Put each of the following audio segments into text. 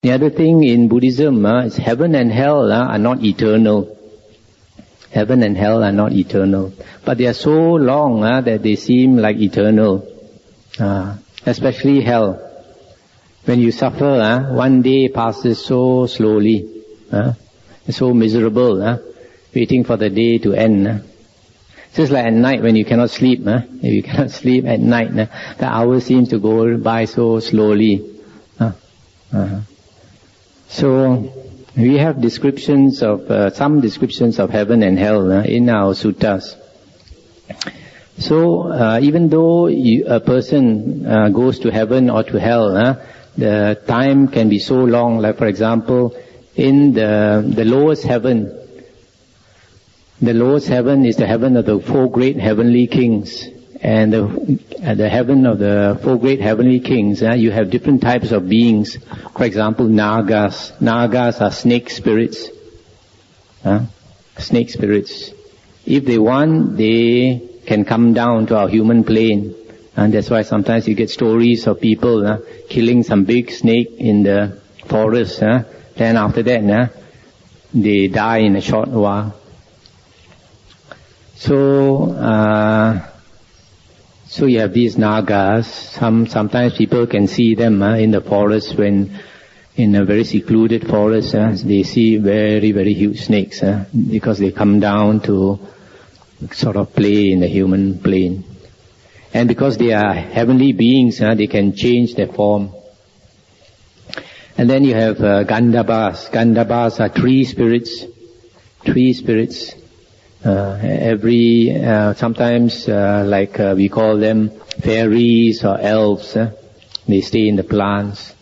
The other thing in Buddhism is heaven and hell are not eternal. Heaven and hell are not eternal. But they are so long that they seem like eternal. Especially hell. When you suffer, one day passes so slowly. It's so miserable, waiting for the day to end. Just like at night when you cannot sleep. If you cannot sleep at night, the hours seem to go by so slowly. So, we have descriptions of, some descriptions of heaven and hell in our suttas. So, even though a person goes to heaven or to hell, the time can be so long. Like for example, in the lowest heaven, the lowest heaven is the heaven of the four great heavenly kings. And the heaven of the four great heavenly kings, you have different types of beings. For example, Nagas. Nagas are snake spirits. Snake spirits. If they want, they can come down to our human plane. And that's why sometimes you get stories of people killing some big snake in the forest. Then after that, they die in a short while. So you have these Nagas. Sometimes people can see them in the forest when, in a very secluded forest, they see very, very huge snakes, because they come down to sort of play in the human plane. And because they are heavenly beings, they can change their form. And then you have Gandhabas. Gandhabas are tree spirits. Tree spirits. Sometimes we call them fairies or elves. They stay in the plants.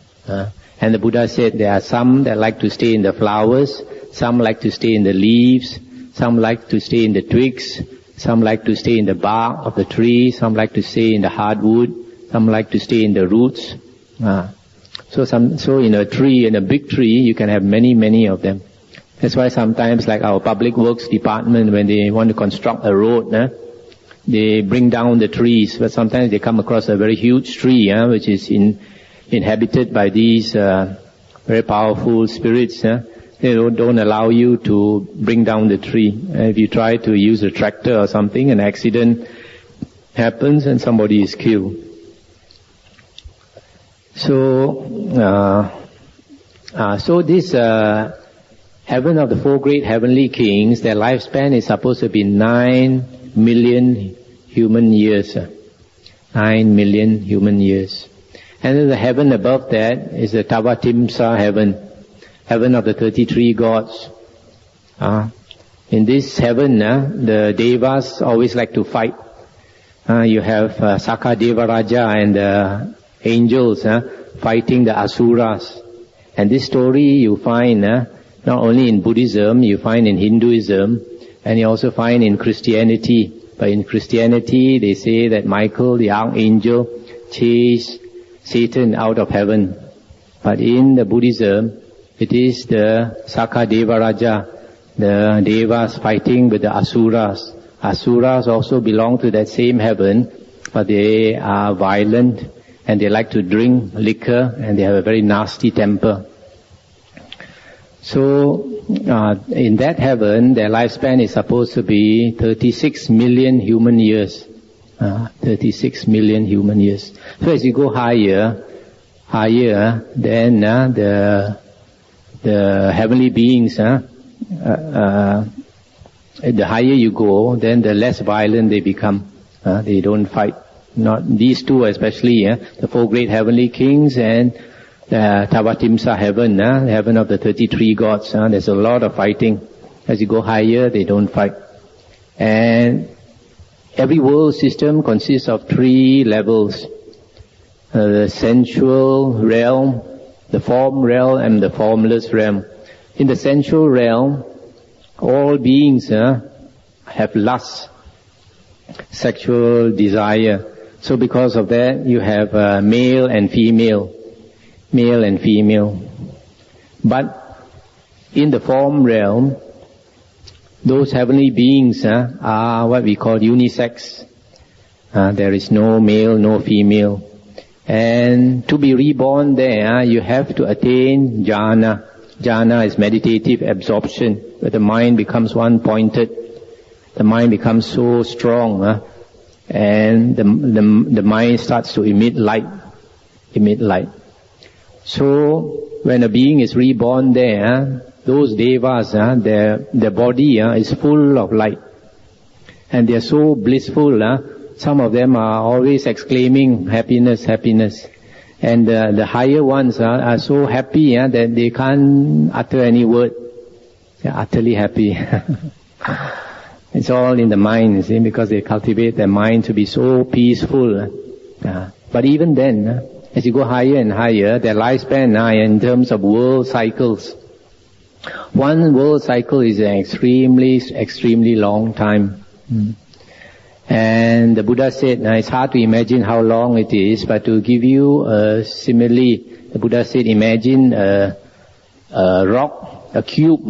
And the Buddha said there are some that like to stay in the flowers, some like to stay in the leaves, some like to stay in the twigs, some like to stay in the bark of the tree, some like to stay in the hardwood, some like to stay in the roots. So in a tree, in a big tree, you can have many, many of them. That's why sometimes, like our public works department, when they want to construct a road, they bring down the trees. But sometimes they come across a very huge tree, which is inhabited by these very powerful spirits. They don't allow you to bring down the tree. If you try to use a tractor or something, an accident happens and somebody is killed. So this heaven of the four great heavenly kings, their lifespan is supposed to be 9 million human years. 9 million human years. And then the heaven above that is the Tavatimsa heaven. Heaven of the 33 gods. In this heaven, the Devas always like to fight. You have Sakka Devaraja and the angels fighting the Asuras. And this story you find not only in Buddhism, you find in Hinduism, and you also find in Christianity. But in Christianity, they say that Michael, the archangel, chased Satan out of heaven. But in the Buddhism, it is the Sakka Devaraja, the Devas fighting with the Asuras. Asuras also belong to that same heaven, but they are violent, and they like to drink liquor, and they have a very nasty temper. So, in that heaven, their lifespan is supposed to be 36 million human years. 36 million human years. So as you go higher, then the heavenly beings, the higher you go, then the less violent they become. They don't fight. Not these two especially, the four great heavenly kings and the Tavatimsa heaven, the heaven of the 33 gods. There's a lot of fighting. As you go higher, they don't fight. And every world system consists of 3 levels. The sensual realm, the form realm, and the formless realm. In the sensual realm, all beings have lust, sexual desire. So because of that, you have male and female. Male and female. But in the form realm, those heavenly beings are what we call unisex. There is no male, no female. And to be reborn there, you have to attain jhana. Jhana is meditative absorption, where the mind becomes one-pointed. The mind becomes so strong, and the mind starts to emit light. So, when a being is reborn there, those devas, their body is full of light. And they are so blissful, some of them are always exclaiming, happiness, happiness. And the higher ones are so happy that they can't utter any word. They're utterly happy. It's all in the mind, you see, because they cultivate their mind to be so peaceful. But even then, as you go higher and higher, their lifespan in terms of world cycles. One world cycle is an extremely long time. And the Buddha said, it's hard to imagine how long it is, but to give you a simile, the Buddha said, imagine a rock, a cube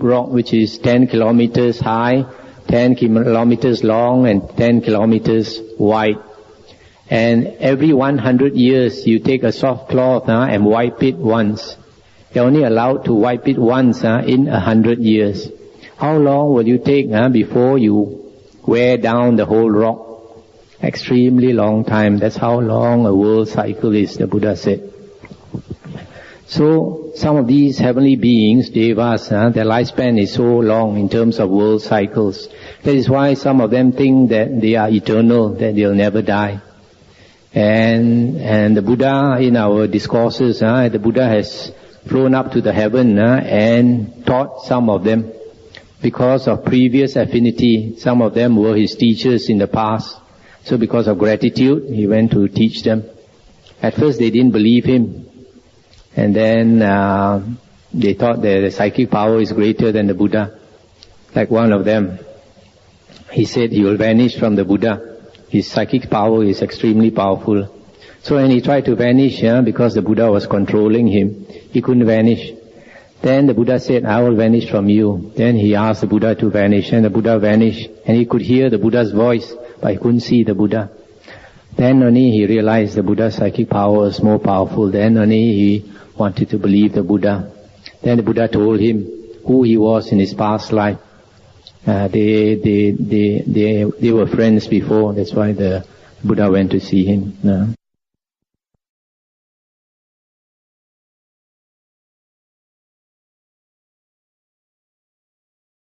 rock which is 10 kilometers high, 10 kilometers long, and 10 kilometers wide. And every 100 years you take a soft cloth and wipe it once. You're only allowed to wipe it once in 100 years. How long will you take before you wear down the whole rock? Extremely long time. That's how long a world cycle is, the Buddha said. So, some of these heavenly beings, devas, their lifespan is so long in terms of world cycles. That is why some of them think that they are eternal, that they'll never die. And the Buddha, in our discourses, the Buddha has flown up to the heaven and taught some of them. Because of previous affinity, some of them were his teachers in the past. So because of gratitude, he went to teach them. At first they didn't believe him. And then they thought that the psychic power is greater than the Buddha. Like one of them, he said he will vanish from the Buddha. His psychic power is extremely powerful. So when he tried to vanish, because the Buddha was controlling him, he couldn't vanish. Then the Buddha said, I will vanish from you. Then he asked the Buddha to vanish, and the Buddha vanished. And he could hear the Buddha's voice, but he couldn't see the Buddha. Then only he realized the Buddha's psychic power was more powerful. Then only he wanted to believe the Buddha. Then the Buddha told him who he was in his past life. They were friends before. That's why the Buddha went to see him.